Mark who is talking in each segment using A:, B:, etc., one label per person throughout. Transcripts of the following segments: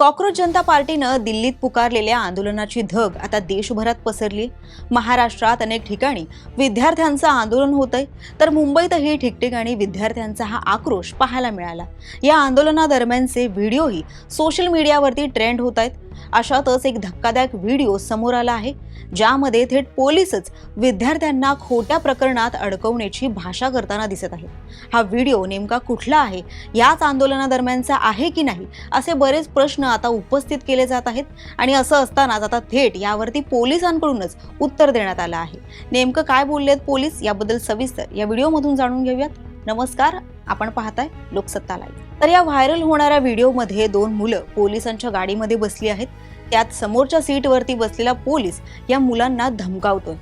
A: Cockroach जनता पार्टीनं दिल्लीत पुकारलेल्या आंदोलनाची धग आता देशभरात पसरली। महाराष्ट्रात अनेक ठिकाणी विद्यार्थ्यांचं आंदोलन होतंय, तर मुंबईतही ठिकठिकाणी विद्यार्थ्यांचा हा आक्रोश पाहायला मिळाला। या आंदोलनादरम्यानचे व्हिडिओही सोशल मीडियावरती ट्रेंड होत आहेत। अशातच एक धक्कादायक व्हिडिओ समोर आला आहे, ज्यामध्ये थेट पोलीसच विद्यार्थ्यांना खोट्या प्रकरणात अडकवण्याची भाषा करताना दिसत आहेत। हा व्हिडिओ नेमका कुठला आहे, याच आंदोलनादरम्यानचा आहे की नाही, असे बरेच प्रश्न आता उपस्थित केले जात आहेत। आणि असं असतानाच आता थेट यावरती पोलिसांकडूनच उत्तर देण्यात आलं आहे। नेमकं काय बोललेत पोलीस, याबद्दल सविस्तर या व्हिडिओमधून जाणून घेऊयात। नमस्कार, आपण पाहताय लोकसत्ता लाईव्ह। तर या व्हायरल होणाऱ्या व्हिडिओमध्ये दोन मुलं पोलिसांच्या गाडीमध्ये बसली आहेत। त्यात समोरच्या सीटवरती बसलेला पोलीस या मुलांना धमकावतोय,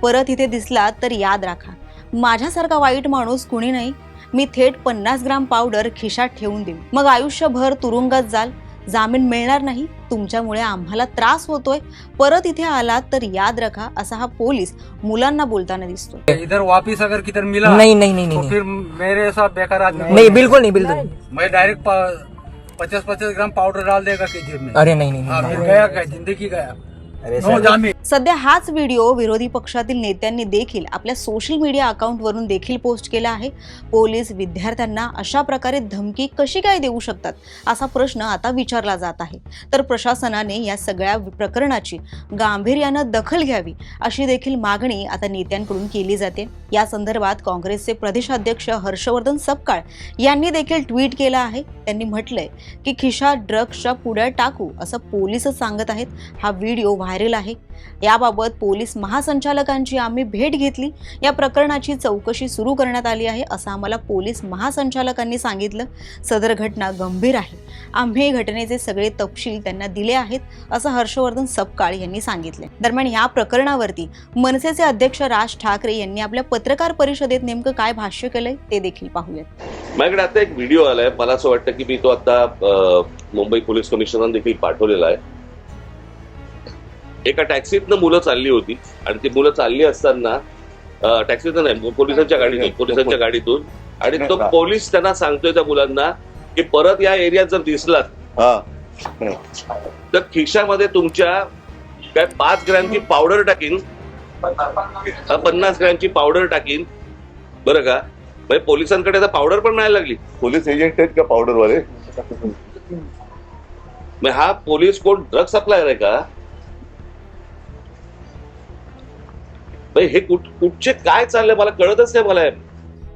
A: परत इथे दिसला तर याद राखा, माझ्यासारखा वाईट माणूस कुणी नाही, मी थेट 50 ग्राम पावडर खिशात ठेवून देईन, मग आयुष्यभर तुरुंगात जाल, जामीन मिळणार नाही, तुमच्यामुळे आम्हाला त्रास होतोय, परत इथे आलात तर याद रखा, असा हा पोलीस मुलांना बोलताना दिसतो।
B: इधर वापिस अगर किधर मिला
C: नहीं
B: तो फिर मेरे साथ बेकार आदमी
C: नहीं, बिल्कुल नहीं, बिल्कुल।
B: मैं डायरेक्ट 50-50 ग्राम पाउडर डाल देगा कि जेब में।
C: अरे नहीं,
B: हाँ, फिर गया क्या, जिंदगी गया।
C: सर,
B: जामीन।
A: सध्या हाच व्हिडिओ विरोधी पक्षातील नेत्यांनी देखील आपल्या सोशल मीडिया अकाउंटवरून देखील पोस्ट केला आहे। पोलीस विद्यार्थ्यांना अशा प्रकारे धमकी कशी काय देऊ शकतात, असा प्रश्न आता विचारला जात आहे। तर प्रशासनाने या सगळ्या प्रकरणाची गांभीर्यानं दखल घ्यावी, अशी देखील मागणी आता नेत्यांकडून केली जाते। या संदर्भात काँग्रेसचे प्रदेशाध्यक्ष हर्षवर्धन सपकाळ यांनी देखील ट्विट केलं आहे। त्यांनी म्हटलंय की खिशात ड्रग्सच्या पुड्या टाकू, असं पोलीसच सांगत आहेत। हा व्हिडिओ व्हायरल आहे। याबाबत पोलीस महासंचालकांची आम्ही भेट घेतली, या प्रकरणाची चौकशी सुरू करण्यात आली आहे, असं आम्हाला पोलीस महासंचालकांनी सांगितलं। सदर घटना गंभीर आहे, आम्ही घटनेचे सगळे तपशील त्यांना दिले आहेत, असं हर्षवर्धन सपकाळ यांनी सांगितले। दरम्यान या प्रकरणावरती मनसेचे अध्यक्ष राज ठाकरे यांनी आपल्या पत्रकार परिषदेत नेमकं काय भाष्य केलंय ते देखील पाहूयात।
D: माझ्याकडे आता एक व्हिडिओ आलाय, मला असं वाटतं की मी तो आता मुंबई पोलीस कमिशनर देखील पाठवलेला आहे। एका टॅक्सीतनं मुलं चालली होती आणि ती मुलं चालली असताना टॅक्सीतनं नाही, पोलिसांच्या गाडीतून आणि तो पोलीस त्यांना सांगतोय त्या मुलांना की परत या एरियात जर दिसलात तर खिशामध्ये तुमच्या काय 5 ग्रॅमची पावडर टाकीन, 50 ग्रॅमची पावडर टाकीन, बरं का। म्हणजे पोलिसांकडे आता पावडर पण नाही लागली।
E: पोलीस एजंट आहेत का पावडर वाले?
D: हा पोलीस कोण ड्रग सप्लायर आहे का? हे कुठचे काय चाललंय मला कळतच नाही मला।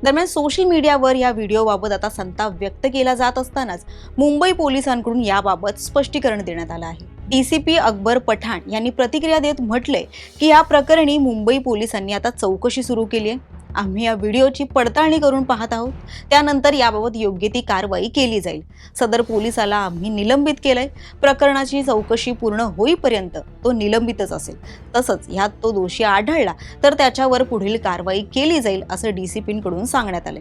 A: दरम्यान सोशल मीडियावर या व्हिडिओबाबत आता संताप व्यक्त केला जात असतानाच मुंबई पोलिसांकडून याबाबत स्पष्टीकरण देण्यात आलं आहे। डीसीपी अकबर पठाण यांनी प्रतिक्रिया देत म्हटलंय की या प्रकरणी मुंबई पोलिसांनी आता चौकशी सुरू केली आहे। आम्ही या व्हिडिओची पडताळणी करून पाहत आहोत, त्यानंतर याबाबत योग्य ती कारवाई केली जाईल। सदर पोलिसाला आम्ही निलंबित केलंय, प्रकरणाची चौकशी पूर्ण होईपर्यंत तो निलंबितच असेल। तसंच ह्यात तो दोषी आढळला तर त्याच्यावर पुढील कारवाई केली जाईल, असं डीसीपींकडून सांगण्यात आले।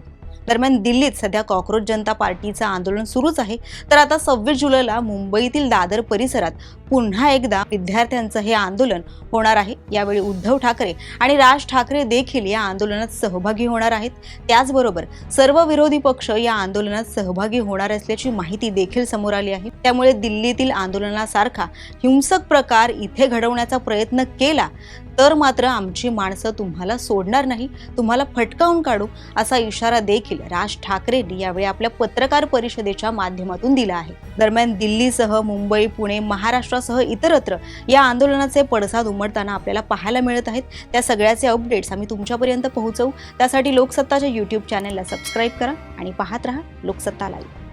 A: दरम्यान दिल्लीत सध्या कॉकरोच जनता पार्टीचं आंदोलन सुरूच आहे, तर आता 26 जुलैला मुंबईतील दादर परिसरात पुन्हा एकदा विद्यार्थ्यांचं हे आंदोलन होणार आहे। यावेळी उद्धव ठाकरे आणि राज ठाकरे देखील या आंदोलनात सहभागी होणार आहेत। त्याचबरोबर सर्व विरोधी पक्ष या आंदोलनात सहभागी होणार असल्याची माहिती देखील समोर आली आहे। त्यामुळे दिल्लीतील आंदोलनासारखा हिंसक प्रकार इथे घडवण्याचा प्रयत्न केला तर मात्र आमची माणसं तुम्हाला सोडणार नाही, तुम्हाला फटकावून काढू, असा इशारा देखील राज ठाकरेंनी यावेळी आपल्या पत्रकार परिषदेच्या माध्यमातून दिला आहे। दरम्यान दिल्लीसह मुंबई, पुणे, महाराष्ट्रासह इतरत्र या आंदोलनाचे पडसाद उमटताना आपल्याला पाहायला मिळत आहेत। त्या सगळ्याचे अपडेट्स आम्ही तुमच्यापर्यंत पोहोचवू, त्यासाठी लोकसत्ताच्या YouTube चॅनलला सबस्क्राईब करा आणि पाहत रहा लोकसत्ता लाईव्ह।